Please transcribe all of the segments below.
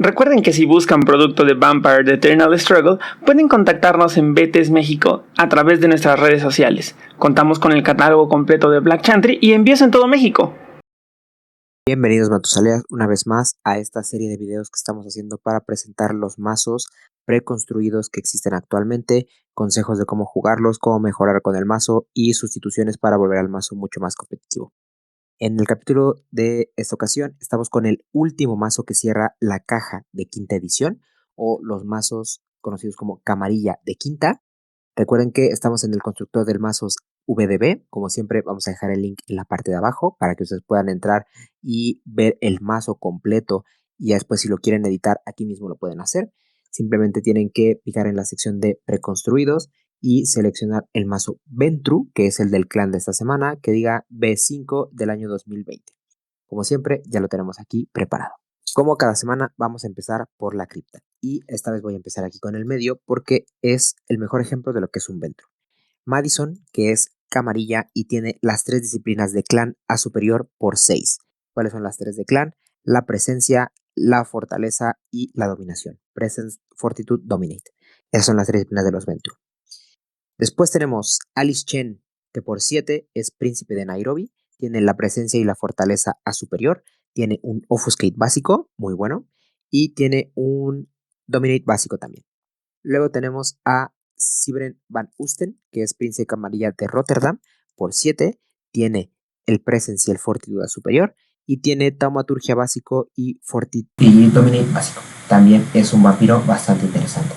Recuerden que si buscan producto de Vampire The Eternal Struggle, pueden contactarnos en BTS México a través de nuestras redes sociales. Contamos con el catálogo completo de Black Chantry y envíos en todo México. Bienvenidos Matusaleas una vez más a esta serie de videos que estamos haciendo para presentar los mazos preconstruidos que existen actualmente, consejos de cómo jugarlos, cómo mejorar con el mazo y sustituciones para volver al mazo mucho más competitivo. En el capítulo de esta ocasión estamos con el último mazo que cierra la caja de quinta edición o los mazos conocidos como camarilla de quinta. Recuerden que estamos en el constructor del mazos VDB. Como siempre, vamos a dejar el link en la parte de abajo para que ustedes puedan entrar y ver el mazo completo. Y después, si lo quieren editar, aquí mismo lo pueden hacer. Simplemente tienen que picar en la sección de preconstruidos y seleccionar el mazo Ventru, que es el del clan de esta semana, que diga B5 del año 2020. Como siempre, ya lo tenemos aquí preparado. Como cada semana, vamos a empezar por la cripta. Y esta vez voy a empezar aquí con el medio porque es el mejor ejemplo de lo que es un Ventru. Madison, que es camarilla y tiene las 3 disciplinas de clan a superior por 6. ¿Cuáles son las 3 de clan? La presencia, la fortaleza y la dominación. Presence, Fortitude, Dominate. Esas son las 3 disciplinas de los Ventru. Después tenemos Alice Chen, que por 7 es príncipe de Nairobi. Tiene la presencia y la fortaleza a superior. Tiene un Offuscate básico, muy bueno. Y tiene un Dominate básico también. Luego tenemos a Sybren Van Oosten, que es príncipe camarilla de Rotterdam. Por 7 tiene el Presence y el Fortitude a superior. Y tiene Taumaturgia básico y Fortitude y Dominate básico. También es un vampiro bastante interesante.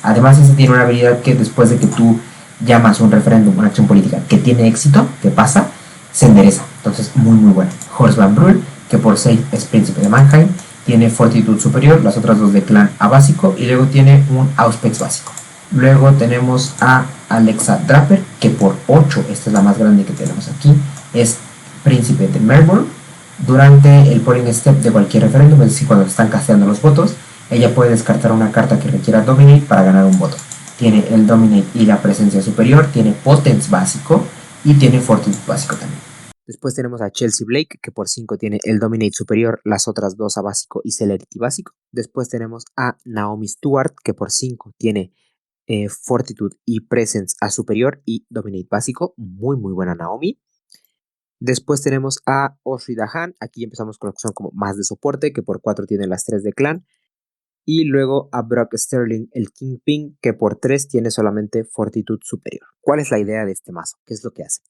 Además, este tiene una habilidad que después de que tú llamas un referéndum, una acción política que tiene éxito, que pasa, se endereza. Entonces, muy bueno. Horst Van Brühl, que por 6 es príncipe de Mannheim, tiene fortitud superior, las otras dos de clan a básico, y luego tiene un Auspex básico. Luego tenemos a Alexa Draper, que por 8, esta es la más grande que tenemos aquí, es príncipe de Melbourne. Durante el polling step de cualquier referéndum, es decir, cuando están casteando los votos, ella puede descartar una carta que requiera Dominate para ganar un voto. Tiene el Dominate y la presencia superior, tiene Potence básico y tiene Fortitude básico también. Después tenemos a Chelsea Blake, que por 5 tiene el Dominate superior, las otras 2 a básico y Celerity básico. Después tenemos a Naomi Stewart, que por 5 tiene Fortitude y Presence a superior y Dominate básico. Muy buena Naomi. Después tenemos a Oshri Dahan, aquí empezamos con lo que son como más de soporte, que por 4 tiene las 3 de clan. Y luego a Brock Sterling, el Kingpin, que por 3 tiene solamente Fortitude superior. ¿Cuál es la idea de este mazo? ¿Qué es lo que hace?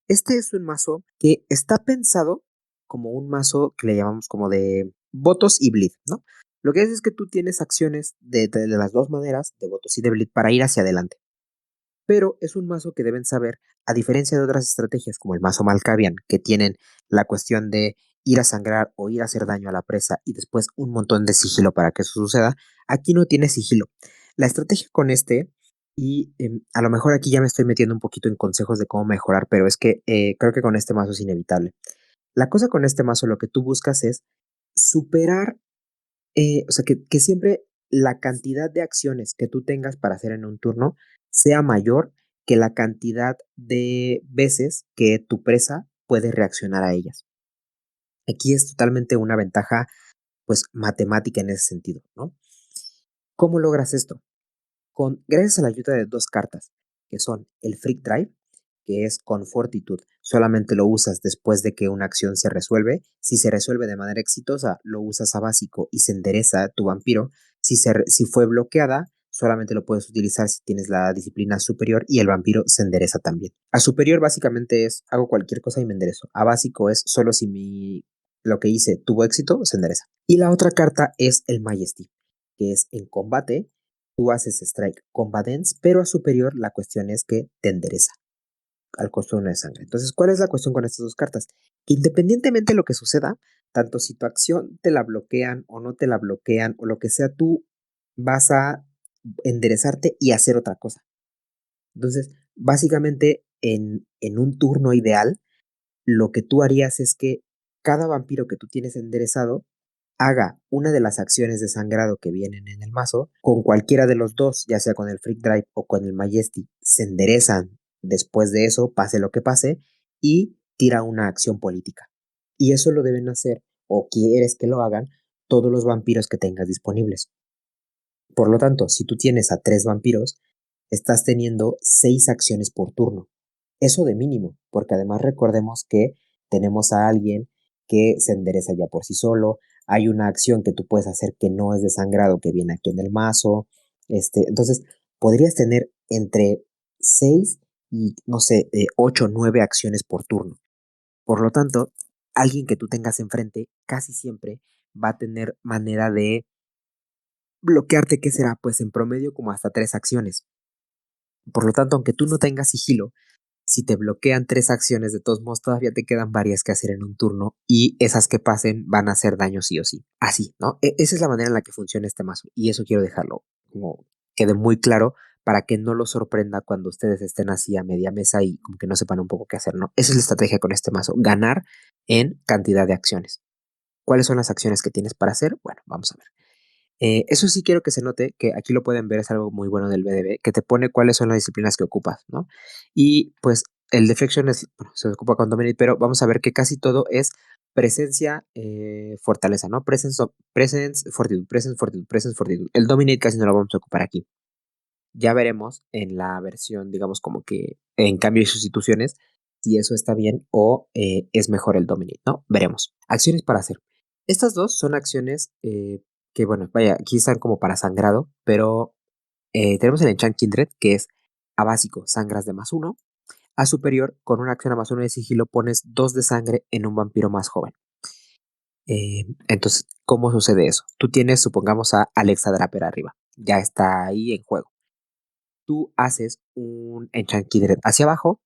Este es un mazo que está pensado como un mazo que le llamamos como de votos y bleed, ¿no? Lo que es que tú tienes acciones de las dos maneras, de votos y de bleed, para ir hacia adelante. Pero es un mazo que deben saber, a diferencia de otras estrategias como el mazo Malkavian, que tienen la cuestión de ir a sangrar o ir a hacer daño a la presa y después un montón de sigilo para que eso suceda, aquí no tiene sigilo. La estrategia con este, y a lo mejor aquí ya me estoy metiendo un poquito en consejos de cómo mejorar, pero es que creo que con este mazo es inevitable. La cosa con este mazo, lo que tú buscas es superar, o sea, que siempre la cantidad de acciones que tú tengas para hacer en un turno sea mayor que la cantidad de veces que tu presa puede reaccionar a ellas. Aquí es totalmente una ventaja, pues, matemática en ese sentido, ¿no? ¿Cómo logras esto? Gracias a la ayuda de 2 cartas, que son el Freak Drive, que es con Fortitude, solamente lo usas después de que una acción se resuelve. Si se resuelve de manera exitosa, lo usas a básico y se endereza tu vampiro. Si fue bloqueada, solamente lo puedes utilizar si tienes la disciplina superior y el vampiro se endereza también. A superior básicamente es hago cualquier cosa y me enderezo. A básico es solo si lo que hice tuvo éxito, se endereza. Y la otra carta es el Majesty, que es en combate. Tú haces strike combatants, pero a superior la cuestión es que te endereza al costo de 1 de sangre. Entonces, ¿cuál es la cuestión con estas 2 cartas? Independientemente de lo que suceda, tanto si tu acción te la bloquean o no te la bloquean o lo que sea, tú vas a enderezarte y hacer otra cosa. Entonces, básicamente, en un turno ideal, lo que tú harías es que cada vampiro que tú tienes enderezado haga una de las acciones de sangrado que vienen en el mazo, con cualquiera de los dos, ya sea con el Freak Drive o con el Majesty, se enderezan después de eso, pase lo que pase, y tira una acción política. Y eso lo deben hacer, o quieres que lo hagan, todos los vampiros que tengas disponibles. Por lo tanto, si tú tienes a 3 vampiros, estás teniendo 6 acciones por turno. Eso de mínimo, porque además recordemos que tenemos a alguien que se endereza ya por sí solo, hay una acción que tú puedes hacer que no es de sangrado que viene aquí en el mazo, entonces podrías tener entre 6 y, no sé, 8 o 9 acciones por turno. Por lo tanto, alguien que tú tengas enfrente casi siempre va a tener manera de bloquearte, ¿qué será? Pues en promedio como hasta 3 acciones. Por lo tanto, aunque tú no tengas sigilo, si te bloquean 3 acciones, de todos modos todavía te quedan varias que hacer en un turno y esas que pasen van a hacer daño sí o sí. Así, ¿no? Esa es la manera en la que funciona este mazo y eso quiero dejarlo como quede muy claro para que no lo sorprenda cuando ustedes estén así a media mesa y como que no sepan un poco qué hacer, ¿no? Esa es la estrategia con este mazo, ganar en cantidad de acciones. ¿Cuáles son las acciones que tienes para hacer? Bueno, vamos a ver. Eso sí quiero que se note, que aquí lo pueden ver, es algo muy bueno del BDB, que te pone cuáles son las disciplinas que ocupas, ¿no? Y pues el Defection bueno, se ocupa con Dominate, pero vamos a ver que casi todo es presencia, fortaleza, ¿no? Presence, fortitude, presence, fortitude, presence, fortitude. El Dominate casi no lo vamos a ocupar aquí. Ya veremos en la versión, digamos, como que en cambio y sustituciones, si eso está bien o es mejor el Dominate, ¿no? Veremos. Acciones para hacer. Estas dos son acciones que, bueno, vaya, aquí están como para sangrado, pero tenemos el Enchant Kindred, que es a básico, sangras de +1. A superior, con una acción a +1 de sigilo, pones 2 de sangre en un vampiro más joven. Entonces, ¿cómo sucede eso? Tú tienes, supongamos, a Alexa Draper arriba. Ya está ahí en juego. Tú haces un Enchant Kindred hacia abajo,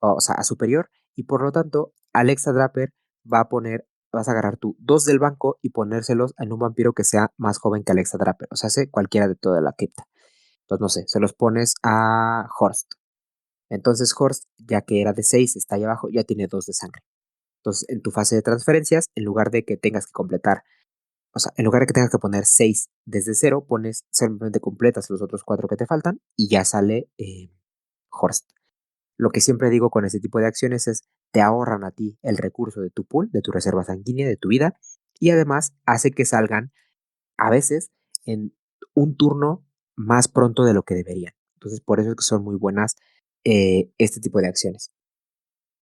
o sea, a superior, y por lo tanto, Alexa Draper vas a agarrar tú 2 del banco y ponérselos en un vampiro que sea más joven que Alexa Draper, o sea, hace cualquiera de toda la cripta. Entonces, no sé, se los pones a Horst. Entonces, Horst, ya que era de 6, está ahí abajo, ya tiene 2 de sangre. Entonces, en tu fase de transferencias, en lugar de que tengas que completar, o sea, en lugar de que tengas que poner 6 desde cero, pones simplemente completas los otros 4 que te faltan y ya sale Horst. Lo que siempre digo con este tipo de acciones es, te ahorran a ti el recurso de tu pool, de tu reserva sanguínea, de tu vida, y además hace que salgan a veces en un turno más pronto de lo que deberían. Entonces, por eso es que son muy buenas este tipo de acciones.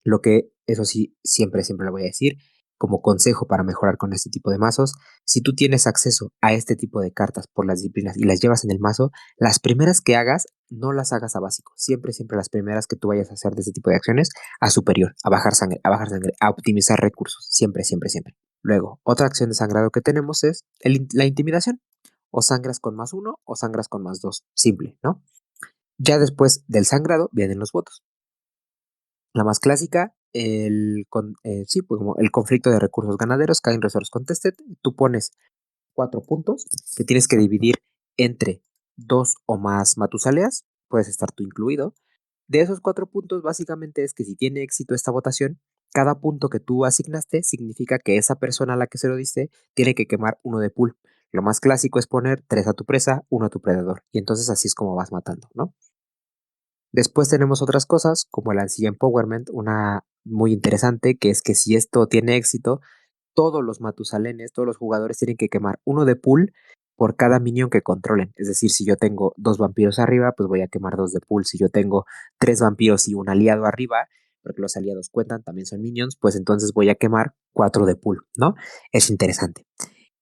Lo que, eso sí, siempre lo voy a decir, como consejo para mejorar con este tipo de mazos, si tú tienes acceso a este tipo de cartas por las disciplinas y las llevas en el mazo, las primeras que hagas, no las hagas a básico. Siempre las primeras que tú vayas a hacer de este tipo de acciones, a superior, a bajar sangre, a optimizar recursos. Siempre. Luego, otra acción de sangrado que tenemos es la intimidación. O sangras con +1 o sangras con +2. Simple, ¿no? Ya después del sangrado vienen los votos. La más clásica, sí, pues como el conflicto de recursos ganaderos, Kind Resource Contested. Tú pones 4 puntos que tienes que dividir entre 2 o más Matusaleas, puedes estar tú incluido. De esos 4 puntos, básicamente es que si tiene éxito esta votación, cada punto que tú asignaste significa que esa persona a la que se lo diste tiene que quemar uno de pool. Lo más clásico es poner 3 a tu presa, 1 a tu predador. Y entonces así es como vas matando, ¿no? Después tenemos otras cosas como el Ancilla Empowerment, una muy interesante, que es que si esto tiene éxito, todos los Matusalenes, todos los jugadores tienen que quemar uno de pool por cada minion que controlen. Es decir, si yo tengo 2 vampiros arriba, pues voy a quemar 2 de pool. Si yo tengo 3 vampiros y un aliado arriba, porque los aliados cuentan, también son minions, pues entonces voy a quemar 4 de pool, ¿no? Es interesante.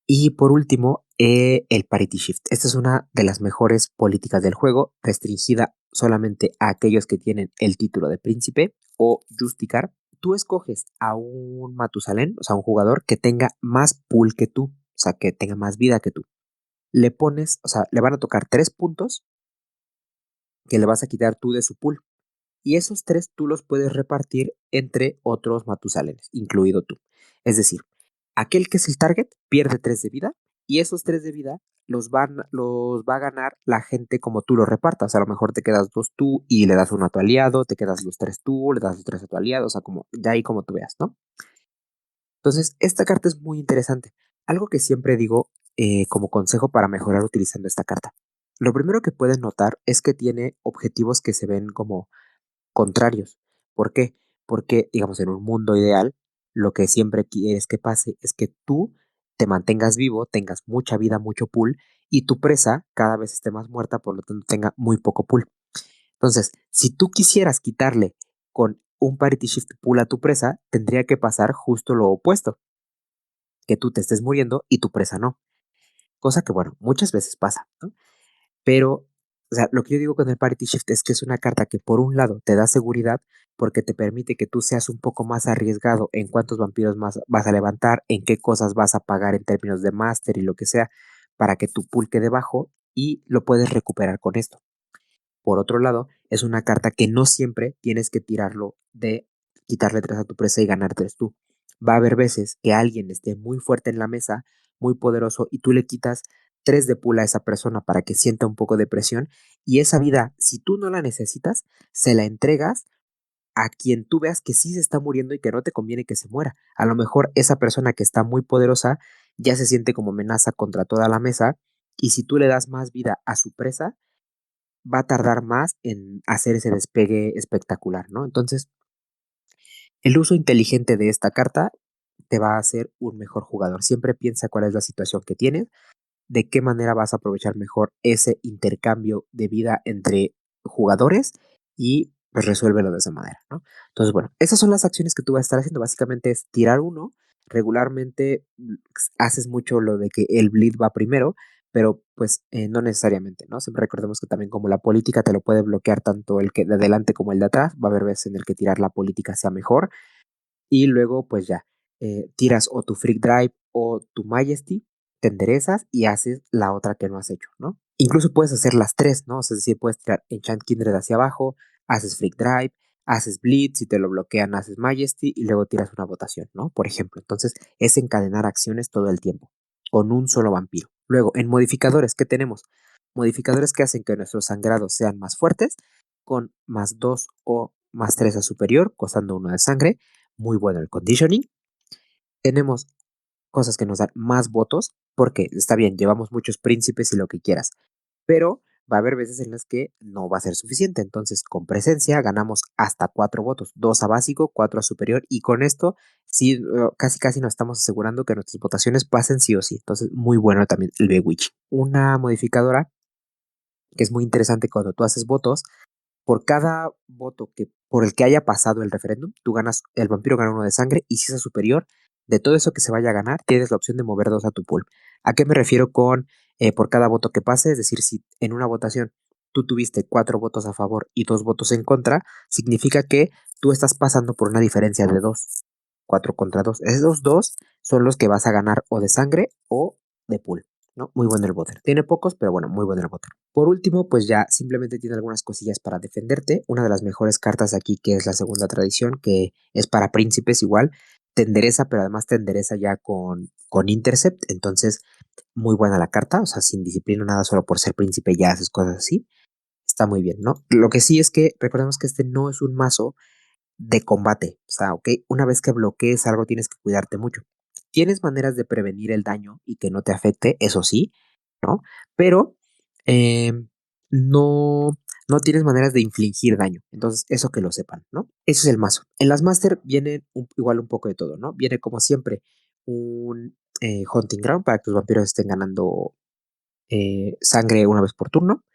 Y por último, el Parity Shift. Esta es una de las mejores políticas del juego, restringida solamente a aquellos que tienen el título de príncipe o Justicar. Tú escoges a un Matusalén, o sea, un jugador que tenga más pool que tú, o sea, que tenga más vida que tú. Le pones, o sea, le van a tocar 3 puntos que le vas a quitar tú de su pool. Y esos 3 tú los puedes repartir entre otros Matusalenes, incluido tú. Es decir, aquel que es el target pierde 3 de vida y esos 3 de vida los va a ganar la gente como tú los repartas. A lo mejor te quedas 2 tú y le das 1 a tu aliado, te quedas los 3 tú, le das los 3 a tu aliado, o sea, como de ahí como tú veas, ¿no? Entonces, esta carta es muy interesante. Algo que siempre digo como consejo para mejorar utilizando esta carta. Lo primero que pueden notar es que tiene objetivos que se ven como contrarios. ¿Por qué? Porque, digamos, en un mundo ideal, lo que siempre quieres que pase es que tú te mantengas vivo, tengas mucha vida, mucho pool, y tu presa cada vez esté más muerta, por lo tanto tenga muy poco pool. Entonces, si tú quisieras quitarle con un parity shift pool a tu presa, tendría que pasar justo lo opuesto, que tú te estés muriendo y tu presa no. Cosa que, bueno, muchas veces pasa, ¿no? Pero, o sea, lo que yo digo con el parity shift es que es una carta que por un lado te da seguridad porque te permite que tú seas un poco más arriesgado en cuántos vampiros más vas a levantar, en qué cosas vas a pagar en términos de máster y lo que sea, para que tu pool quede bajo y lo puedes recuperar con esto. Por otro lado, es una carta que no siempre tienes que tirarlo de quitarle 3 a tu presa y ganar 3 tú. Va a haber veces que alguien esté muy fuerte en la mesa, muy poderoso, y tú le quitas 3 de pula a esa persona para que sienta un poco de presión, y esa vida, si tú no la necesitas, se la entregas a quien tú veas que sí se está muriendo y que no te conviene que se muera. A lo mejor esa persona que está muy poderosa ya se siente como amenaza contra toda la mesa, y si tú le das más vida a su presa, va a tardar más en hacer ese despegue espectacular, ¿no? Entonces, el uso inteligente de esta carta te va a hacer un mejor jugador. Siempre piensa cuál es la situación que tienes, de qué manera vas a aprovechar mejor ese intercambio de vida entre jugadores y pues resuélvelo de esa manera, ¿no? Entonces, bueno, esas son las acciones que tú vas a estar haciendo. Básicamente es tirar uno. Regularmente haces mucho lo de que el bleed va primero, pero pues no necesariamente, ¿no? Siempre recordemos que también como la política te lo puede bloquear tanto el que de adelante como el de atrás, va a haber veces en el que tirar la política sea mejor y luego pues ya, tiras o tu Freak Drive o tu Majesty, te enderezas y haces la otra que no has hecho, ¿no? Incluso puedes hacer las tres, ¿no? O sea, es decir, puedes tirar Enchant Kindred hacia abajo, haces Freak Drive, haces Blitz, si te lo bloquean haces Majesty y luego tiras una votación, ¿no? Por ejemplo, entonces es encadenar acciones todo el tiempo con un solo vampiro. Luego, en modificadores, ¿qué tenemos? Modificadores que hacen que nuestros sangrados sean más fuertes, con más 2 o más 3 a superior, costando 1 de sangre. Muy bueno el conditioning. Tenemos cosas que nos dan más votos, porque está bien, llevamos muchos príncipes y lo que quieras, pero va a haber veces en las que no va a ser suficiente. Entonces, con presencia ganamos hasta 4 votos, 2 a básico, 4 a superior, y con esto sí, casi casi nos estamos asegurando que nuestras votaciones pasen sí o sí. Entonces, muy bueno también el Bewitch. Una modificadora que es muy interesante cuando tú haces votos, por cada voto que por el que haya pasado el referéndum, tú ganas, el vampiro gana 1 de sangre y si es superior, de todo eso que se vaya a ganar, tienes la opción de mover 2 a tu pool. ¿A qué me refiero con por cada voto que pase? Es decir, si en una votación tú tuviste 4 votos a favor y 2 votos en contra, significa que tú estás pasando por una diferencia de 2, 4 contra 2. Esos 2 son los que vas a ganar o de sangre o de pool, ¿no? Muy bueno el voter. Tiene pocos, pero bueno, muy bueno el voter. Por último, pues ya simplemente tiene algunas cosillas para defenderte. Una de las mejores cartas aquí, que es la segunda tradición, que es para príncipes igual, te endereza, pero además te endereza ya con Intercept. Entonces, muy buena la carta, o sea, sin disciplina, nada, solo por ser príncipe ya haces cosas así. Está muy bien, ¿no? Lo que sí es que recordemos que este no es un mazo de combate. O sea, ok, una vez que bloquees algo tienes que cuidarte mucho. Tienes maneras de prevenir el daño y que no te afecte, eso sí, ¿no? Pero eh, no, no tienes maneras de infligir daño. Entonces, eso que lo sepan, ¿no? Eso es el mazo. En las Master viene igual un poco de todo, ¿no? Viene como siempre un Hunting Ground para que tus vampiros estén ganando sangre una vez por turno.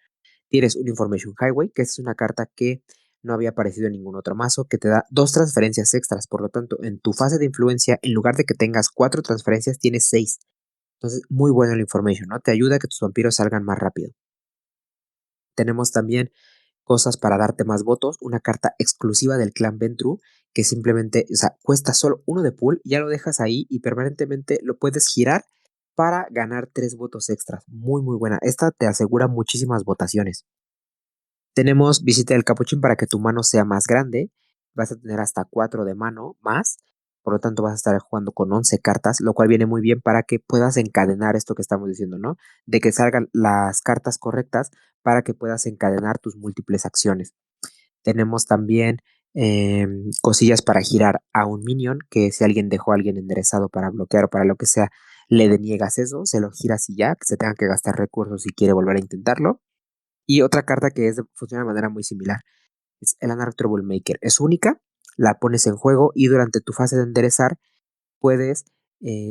Tienes un Information Highway, que es una carta que no había aparecido en ningún otro mazo, que te da 2 transferencias extras. Por lo tanto, en tu fase de influencia, en lugar de que tengas 4 transferencias, tienes 6. Entonces, muy bueno el Information, ¿no? Te ayuda a que tus vampiros salgan más rápido. Tenemos también cosas para darte más votos, una carta exclusiva del clan Ventru, que simplemente, o sea, cuesta solo 1 de pool, ya lo dejas ahí y permanentemente lo puedes girar para ganar 3 votos extras. Muy, muy buena. Esta te asegura muchísimas votaciones. Tenemos visita del capuchín para que tu mano sea más grande. Vas a tener hasta 4 de mano más. Por lo tanto, vas a estar jugando con 11 cartas, lo cual viene muy bien para que puedas encadenar esto que estamos diciendo, ¿no? De que salgan las cartas correctas para que puedas encadenar tus múltiples acciones. Tenemos también cosillas para girar a un minion, que si alguien dejó a alguien enderezado para bloquear o para lo que sea, le deniegas eso, se lo giras y ya, que se tenga que gastar recursos si quiere volver a intentarlo. Y otra carta que funciona de manera muy similar es el Anarch Troublemaker. Es única, la pones en juego y durante tu fase de enderezar puedes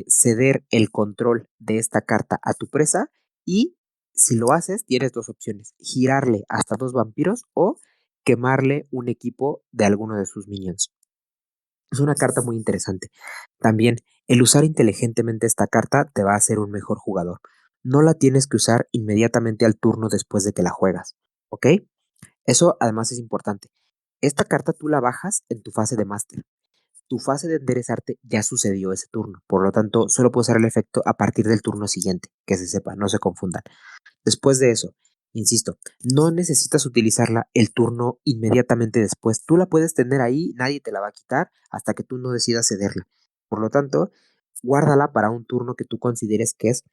ceder el control de esta carta a tu presa y si lo haces tienes dos opciones, girarle hasta dos vampiros o quemarle un equipo de alguno de sus minions. Es una carta muy interesante. También, el usar inteligentemente esta carta te va a hacer un mejor jugador. No la tienes que usar inmediatamente al turno después de que la juegas, ¿ok? Eso además es importante. Esta carta tú la bajas en tu fase de máster. Tu fase de enderezarte ya sucedió ese turno, por lo tanto, solo puedo usar el efecto a partir del turno siguiente, que se sepa, no se confundan. Después de eso, insisto, no necesitas utilizarla el turno inmediatamente después. Tú la puedes tener ahí, nadie te la va a quitar hasta que tú no decidas cederla. Por lo tanto, guárdala para un turno que tú consideres que es,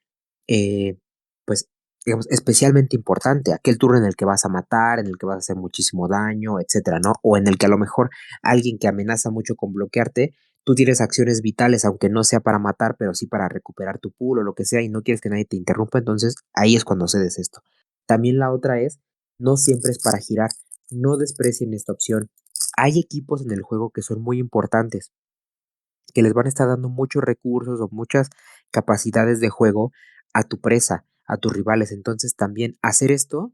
eh, pues, digamos, especialmente importante. Aquel turno en el que vas a matar, en el que vas a hacer muchísimo daño, etcétera, ¿no? O en el que a lo mejor alguien que amenaza mucho con bloquearte, tú tienes acciones vitales, aunque no sea para matar, pero sí para recuperar tu pool o lo que sea, y no quieres que nadie te interrumpa, entonces ahí es cuando cedes esto. También la otra es, no siempre es para girar, no desprecien esta opción. Hay equipos en el juego que son muy importantes, que les van a estar dando muchos recursos o muchas capacidades de juego a tu presa, a tus rivales. Entonces también hacer esto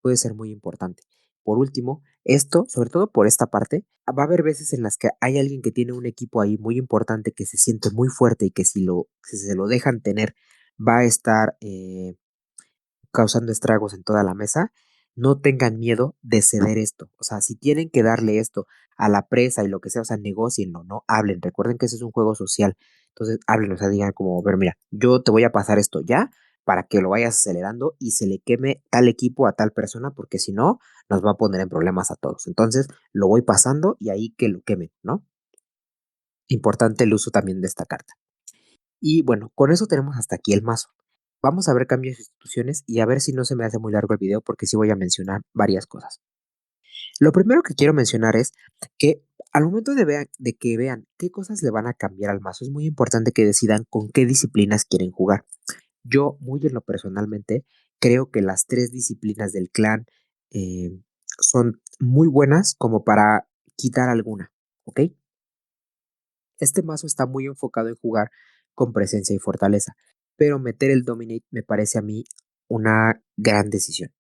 puede ser muy importante. Por último, esto, sobre todo por esta parte, va a haber veces en las que hay alguien que tiene un equipo ahí muy importante que se siente muy fuerte y que si se lo dejan tener va a estar causando estragos en toda la mesa, no tengan miedo de ceder esto. O sea, si tienen que darle esto a la presa y lo que sea, o sea, negocienlo, no hablen. Recuerden que ese es un juego social. Entonces, hablen, o sea, digan como, ver, mira, yo te voy a pasar esto ya para que lo vayas acelerando y se le queme tal equipo a tal persona, porque si no, nos va a poner en problemas a todos. Entonces, lo voy pasando y ahí que lo quemen, ¿no? Importante el uso también de esta carta. Y bueno, con eso tenemos hasta aquí el mazo. Vamos a ver cambios de instituciones y a ver si no se me hace muy largo el video porque sí voy a mencionar varias cosas. Lo primero que quiero mencionar es que al momento de que vean qué cosas le van a cambiar al mazo, es muy importante que decidan con qué disciplinas quieren jugar. Yo, muy en lo personalmente, creo que las tres disciplinas del clan eh, son muy buenas como para quitar alguna, ¿ok? Este mazo está muy enfocado en jugar con presencia y fortaleza, pero meter el Dominate me parece a mí una gran decisión.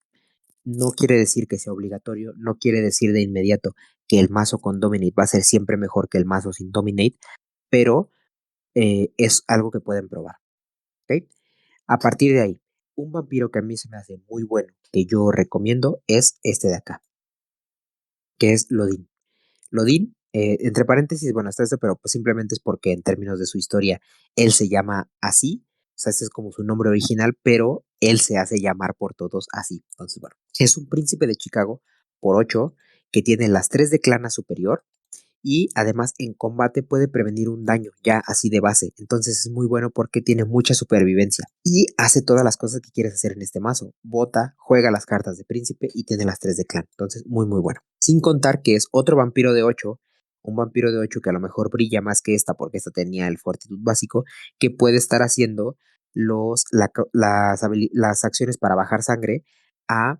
No quiere decir que sea obligatorio, no quiere decir de inmediato que el mazo con Dominate va a ser siempre mejor que el mazo sin Dominate, pero es algo que pueden probar. ¿Ok? A partir de ahí, un vampiro que a mí se me hace muy bueno, que yo recomiendo, es este de acá, que es Lodin. Lodin, entre paréntesis, bueno, está esto, pero pues simplemente es porque en términos de su historia, él se llama así, o sea, ese es como su nombre original, pero él se hace llamar por todos así. Entonces, bueno, es un príncipe de Chicago por 8 que tiene las 3 de clana superior y además en combate puede prevenir un daño ya así de base. Entonces es muy bueno porque tiene mucha supervivencia y hace todas las cosas que quieres hacer en este mazo. Bota, juega las cartas de príncipe y tiene las 3 de clan. Entonces muy muy bueno. Sin contar que es otro vampiro de 8, un vampiro de 8 que a lo mejor brilla más que esta porque esta tenía el fortitud básico, que puede estar haciendo las acciones para bajar sangre a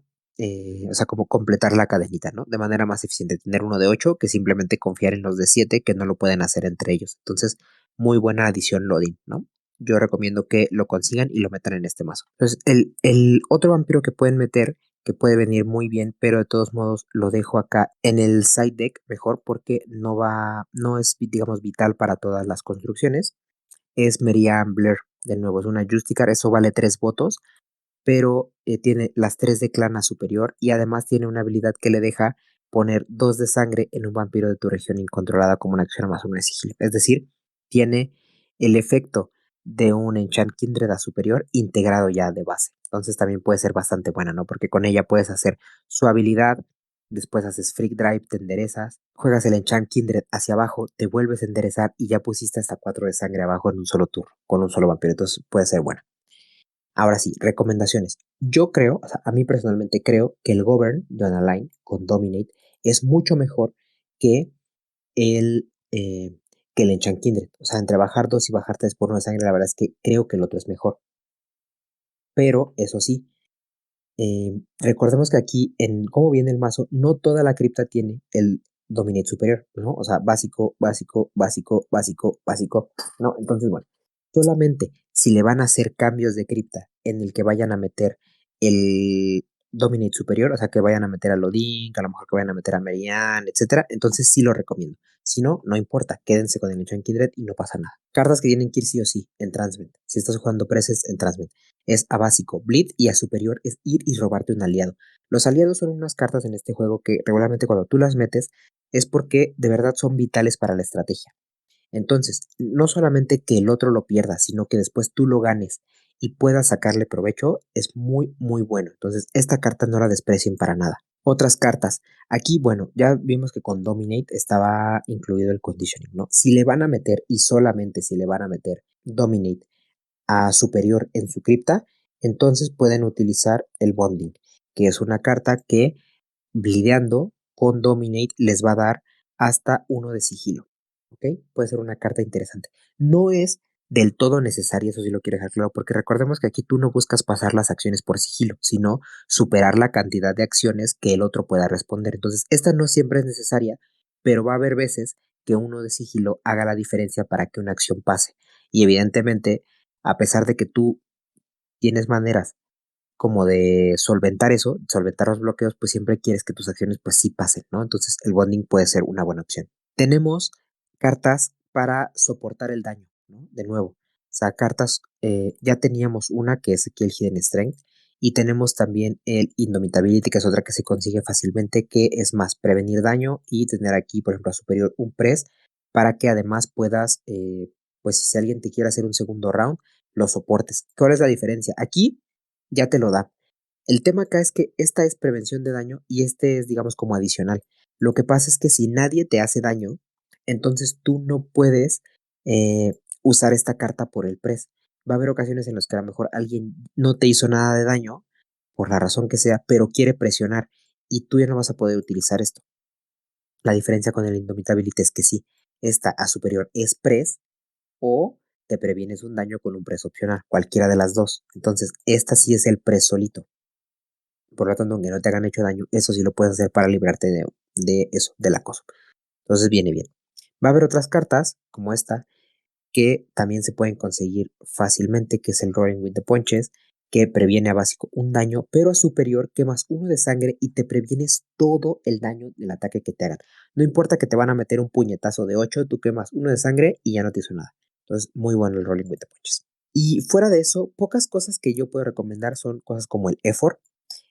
o sea, como completar la cadenita, ¿no? De manera más eficiente, tener uno de 8 que simplemente confiar en los de 7 que no lo pueden hacer entre ellos. Entonces, muy buena adición loading, ¿no? Yo recomiendo que lo consigan y lo metan en este mazo. Entonces, el otro vampiro que pueden meter, que puede venir muy bien, pero de todos modos lo dejo acá en el side deck mejor porque no es, digamos, vital para todas las construcciones, es Merian Blair. De nuevo, es una Justicar, eso vale 3 votos pero tiene las 3 de clana superior y además tiene una habilidad que le deja poner 2 de sangre en un vampiro de tu región incontrolada como una acción más 1 de sigilo. Es decir, tiene el efecto de un Enchant Kindred a superior integrado ya de base. Entonces también puede ser bastante buena, ¿no? Porque con ella puedes hacer su habilidad, después haces Freak Drive, te enderezas, juegas el Enchant Kindred hacia abajo, te vuelves a enderezar y ya pusiste hasta 4 de sangre abajo en un solo turno, con un solo vampiro. Entonces puede ser buena. Ahora sí, recomendaciones. Yo creo, o sea, a mí personalmente creo que el Govern de Online con Dominate es mucho mejor que el, eh, que el Enchant Kindred. O sea, entre bajar 2 y bajar 3 por 1 de sangre, la verdad es que creo que el otro es mejor. Pero eso sí, recordemos que aquí, en cómo viene el mazo, no toda la cripta tiene el Dominate superior, ¿no? O sea, básico, básico, básico, básico, básico, ¿no? Entonces, bueno. Solamente si le van a hacer cambios de cripta en el que vayan a meter el Dominate superior, o sea, que vayan a meter a Lodin, que a lo mejor que vayan a meter a Merian, etcétera, entonces sí lo recomiendo. Si no, no importa, quédense con el Enchant Kindred y no pasa nada. Cartas que tienen que ir sí o sí, Entrancement. Si estás jugando Preses, Entrancement. Es a básico, Bleed, y a superior es ir y robarte un aliado. Los aliados son unas cartas en este juego que regularmente cuando tú las metes es porque de verdad son vitales para la estrategia. Entonces, no solamente que el otro lo pierda, sino que después tú lo ganes y puedas sacarle provecho, es muy, muy bueno. Entonces, esta carta no la desprecien para nada. Otras cartas. Aquí, bueno, ya vimos que con Dominate estaba incluido el conditioning, ¿no? Si le van a meter, y solamente si le van a meter Dominate a superior en su cripta, entonces pueden utilizar el Bonding, que es una carta que blideando con Dominate les va a dar hasta uno de sigilo. ¿Ok? Puede ser una carta interesante. No es del todo necesaria, eso sí lo quiero dejar claro, porque recordemos que aquí tú no buscas pasar las acciones por sigilo, sino superar la cantidad de acciones que el otro pueda responder. Entonces, esta no siempre es necesaria, pero va a haber veces que uno de sigilo haga la diferencia para que una acción pase. Y evidentemente, a pesar de que tú tienes maneras como de solventar eso, solventar los bloqueos, pues siempre quieres que tus acciones pues sí pasen, ¿no? Entonces el bonding puede ser una buena opción. Tenemos cartas para soportar el daño, ¿no? De nuevo, o sea, cartas, ya teníamos una que es aquí el Hidden Strength y tenemos también el Indomitability, que es otra que se consigue fácilmente, que es más prevenir daño y tener aquí, por ejemplo, a superior un press para que además puedas, pues si alguien te quiere hacer un segundo round, lo soportes. ¿Cuál es la diferencia? Aquí ya te lo da. El tema acá es que esta es prevención de daño y este es, digamos, como adicional. Lo que pasa es que si nadie te hace daño, entonces tú no puedes usar esta carta por el press. Va a haber ocasiones en las que a lo mejor alguien no te hizo nada de daño, por la razón que sea, pero quiere presionar y tú ya no vas a poder utilizar esto. La diferencia con el Indomitability es que sí, esta a superior es press o te previenes un daño con un press opcional, cualquiera de las dos. Entonces, esta sí es el press solito. Por lo tanto, aunque no te hagan hecho daño, eso sí lo puedes hacer para librarte de eso, del acoso. Entonces viene bien. Va a haber otras cartas, como esta, que también se pueden conseguir fácilmente, que es el Roaring with the Punches, que previene a básico un daño, pero a superior quemas uno de sangre y te previenes todo el daño del ataque que te hagan. No importa que te van a meter un puñetazo de 8, tú quemas uno de sangre y ya no te hizo nada. Entonces, muy bueno el Rolling with the Punches. Y fuera de eso, pocas cosas que yo puedo recomendar son cosas como el Effort.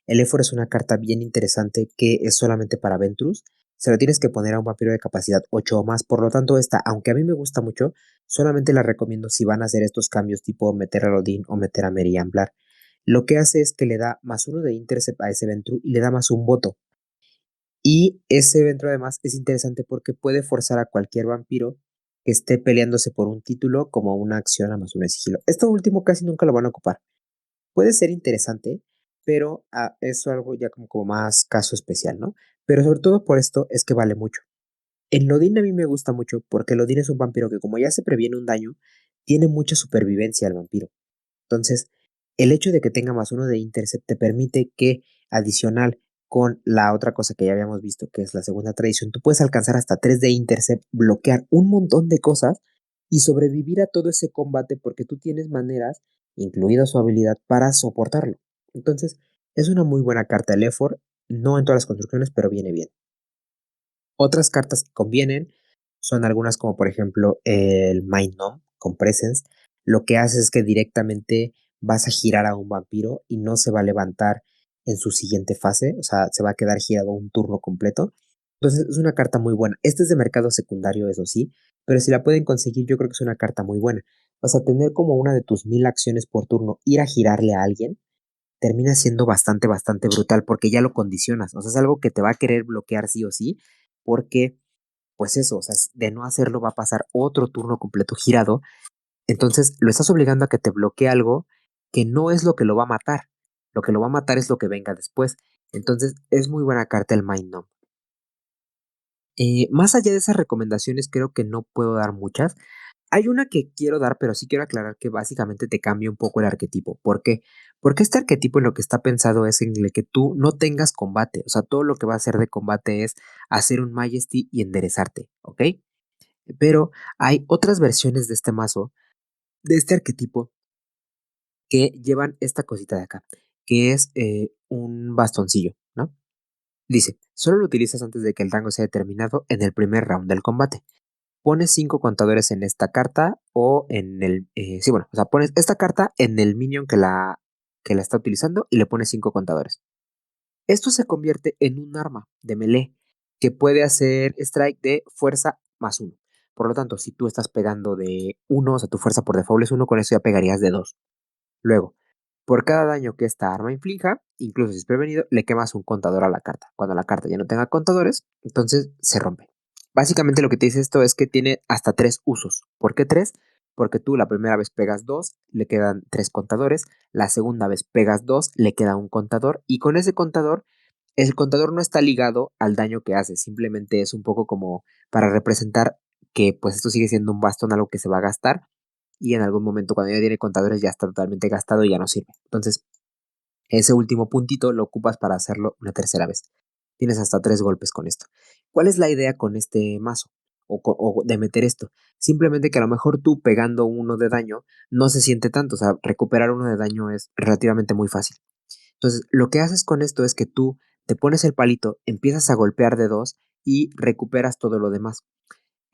El Effort es una carta bien interesante que es solamente para Ventrus. Se lo tienes que poner a un vampiro de capacidad 8 o más. Por lo tanto, esta, aunque a mí me gusta mucho, solamente la recomiendo si van a hacer estos cambios tipo meter a Rodin o meter a Mary Amblar. Lo que hace es que le da más uno de Intercept a ese Ventru y le da más un voto. Y ese Ventru además es interesante porque puede forzar a cualquier vampiro que esté peleándose por un título como una acción a más uno de sigilo. Esto último casi nunca lo van a ocupar. Puede ser interesante, pero eso algo ya como más caso especial, ¿no? Pero sobre todo por esto es que vale mucho. El Lodin a mí me gusta mucho porque el Lodin es un vampiro que como ya se previene un daño, tiene mucha supervivencia al vampiro. Entonces, el hecho de que tenga más uno de Intercept te permite que adicional con la otra cosa que ya habíamos visto, que es la segunda tradición, tú puedes alcanzar hasta 3 de Intercept, bloquear un montón de cosas y sobrevivir a todo ese combate porque tú tienes maneras, incluida su habilidad, para soportarlo. Entonces, es una muy buena carta el Effort, no en todas las construcciones, pero viene bien. Otras cartas que convienen son algunas como por ejemplo el Mind Numb con Presence. Lo que hace es que directamente vas a girar a un vampiro y no se va a levantar en su siguiente fase, o sea, se va a quedar girado un turno completo. Entonces es una carta muy buena. Este es de mercado secundario, eso sí, pero si la pueden conseguir, yo creo que es una carta muy buena. Vas a tener como una de tus 1000 acciones por turno, ir a girarle a alguien, termina siendo bastante, bastante brutal porque ya lo condicionas. O sea, es algo que te va a querer bloquear sí o sí, porque, pues eso, o sea, de no hacerlo va a pasar otro turno completo girado. Entonces lo estás obligando a que te bloquee algo que no es lo que lo va a matar. Lo que lo va a matar es lo que venga después. Entonces es muy buena carta el Mind Numb. Más allá de esas recomendaciones, creo que no puedo dar muchas. Hay una que quiero dar, pero sí quiero aclarar que básicamente te cambia un poco el arquetipo. ¿Por qué? Porque este arquetipo en lo que está pensado es en el que tú no tengas combate. O sea, todo lo que va a hacer de combate es hacer un Majesty y enderezarte, ¿ok? Pero hay otras versiones de este mazo de este arquetipo que llevan esta cosita de acá, que es un bastoncillo, ¿no? Dice, solo lo utilizas antes de que el rango sea determinado en el primer round del combate. Pones 5 contadores en esta carta o en el... sí, bueno, o sea, pones esta carta en el minion que la está utilizando y le pones 5 contadores. Esto se convierte en un arma de melee que puede hacer strike de fuerza más 1. Por lo tanto, si tú estás pegando de 1, o sea, tu fuerza por default es 1, con eso ya pegarías de 2. Luego, por cada daño que esta arma inflija, incluso si es prevenido, le quemas un contador a la carta. Cuando la carta ya no tenga contadores, entonces se rompe. Básicamente lo que te dice esto es que tiene hasta 3 usos. ¿Por qué 3? Porque tú la primera vez pegas 2, le quedan 3 contadores. La segunda vez pegas 2, le queda un contador. Y con ese contador, el contador no está ligado al daño que hace. Simplemente es un poco como para representar que pues esto sigue siendo un bastón, algo que se va a gastar y en algún momento cuando ya tiene contadores ya está totalmente gastado y ya no sirve. Entonces, ese último puntito lo ocupas para hacerlo una tercera vez. Tienes hasta 3 golpes con esto. ¿Cuál es la idea con este mazo? O de meter esto. Simplemente que a lo mejor tú pegando 1 de daño no se siente tanto. O sea, recuperar 1 de daño es relativamente muy fácil. Entonces, lo que haces con esto es que tú te pones el palito, empiezas a golpear de 2 y recuperas todo lo demás.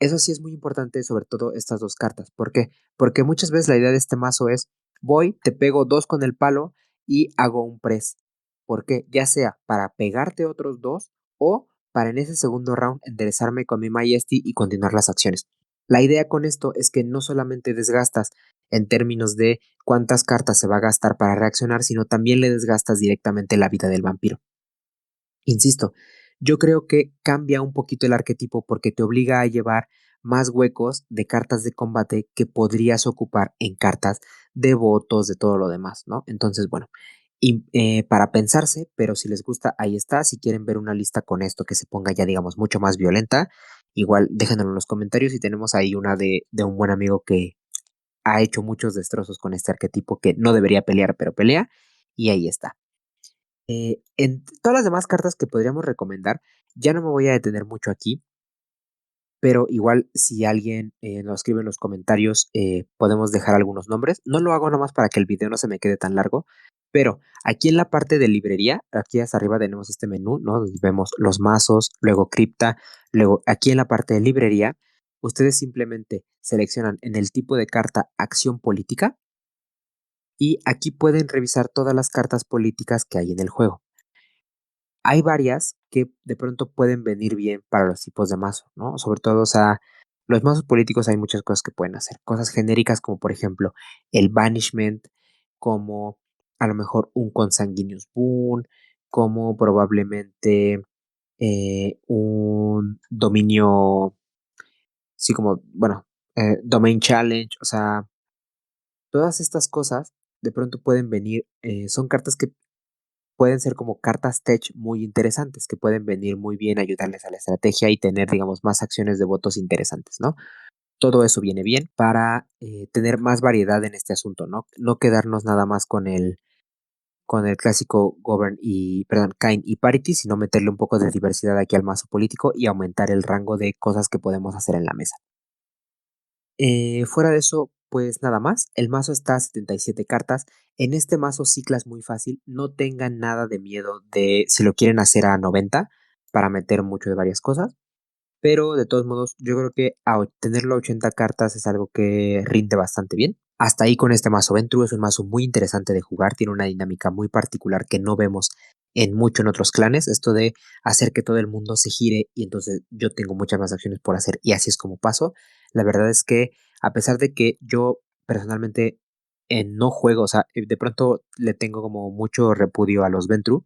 Eso sí es muy importante, sobre todo estas 2 cartas. ¿Por qué? Porque muchas veces la idea de este mazo es, voy, te pego 2 con el palo y hago un press. ¿Por qué? Ya sea para pegarte otros 2 o para en ese segundo round enderezarme con mi Majesty y continuar las acciones. La idea con esto es que no solamente desgastas en términos de cuántas cartas se va a gastar para reaccionar, sino también le desgastas directamente la vida del vampiro. Insisto, yo creo que cambia un poquito el arquetipo porque te obliga a llevar más huecos de cartas de combate que podrías ocupar en cartas de votos, de todo lo demás, ¿no? Entonces, bueno, para pensarse, pero si les gusta, ahí está. Si quieren ver una lista con esto que se ponga ya, digamos, mucho más violenta, igual déjenlo en los comentarios y tenemos ahí una de un buen amigo que ha hecho muchos destrozos con este arquetipo que no debería pelear, pero pelea, y ahí está. En todas las demás cartas que podríamos recomendar, ya no me voy a detener mucho aquí, pero igual si alguien nos escribe en los comentarios, podemos dejar algunos nombres. No lo hago nomás para que el video no se me quede tan largo, pero aquí en la parte de librería, aquí hasta arriba tenemos este menú, ¿no? Donde vemos los mazos, luego cripta, luego aquí en la parte de librería, ustedes simplemente seleccionan en el tipo de carta acción política y aquí pueden revisar todas las cartas políticas que hay en el juego. Hay varias que de pronto pueden venir bien para los tipos de mazo, ¿no? Sobre todo, o sea, los mazos políticos hay muchas cosas que pueden hacer. Cosas genéricas como por ejemplo el Banishment, como a lo mejor un Consanguineous Boon, como probablemente un dominio, sí, como, bueno, Domain Challenge, o sea, todas estas cosas de pronto pueden venir, son cartas que pueden ser como cartas tech muy interesantes que pueden venir muy bien, ayudarles a la estrategia y tener, digamos, más acciones de votos interesantes, ¿no? Todo eso viene bien para tener más variedad en este asunto, ¿no? No quedarnos nada más con el clásico Kind y Parity, sino meterle un poco de diversidad aquí al mazo político y aumentar el rango de cosas que podemos hacer en la mesa. Fuera de eso, pues nada más. El mazo está a 77 cartas. En este mazo cicla es muy fácil. No tengan nada de miedo de si lo quieren hacer a 90 para meter mucho de varias cosas. Pero de todos modos, yo creo que tenerlo a 80 cartas es algo que rinde bastante bien. Hasta ahí con este mazo. Ventru es un mazo muy interesante de jugar. Tiene una dinámica muy particular que no vemos en otros clanes. Esto de hacer que todo el mundo se gire y entonces yo tengo muchas más acciones por hacer y así es como paso. La verdad es que a pesar de que yo personalmente no juego, o sea, de pronto le tengo como mucho repudio a los Ventru,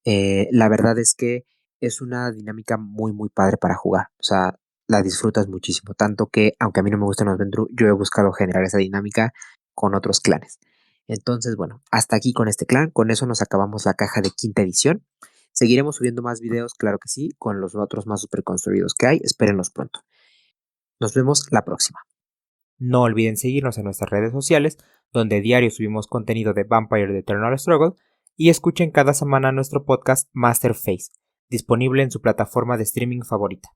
la verdad es que es una dinámica muy, muy padre para jugar. O sea, la disfrutas muchísimo. Tanto que, aunque a mí no me gustan los Ventru, yo he buscado generar esa dinámica con otros clanes. Entonces, bueno, hasta aquí con este clan. Con eso nos acabamos la caja de quinta edición. Seguiremos subiendo más videos, claro que sí, con los otros mazos preconstruidos que hay. Espérenlos pronto. Nos vemos la próxima. No olviden seguirnos en nuestras redes sociales, donde diario subimos contenido de Vampire the Eternal Struggle, y escuchen cada semana nuestro podcast Master Face, disponible en su plataforma de streaming favorita.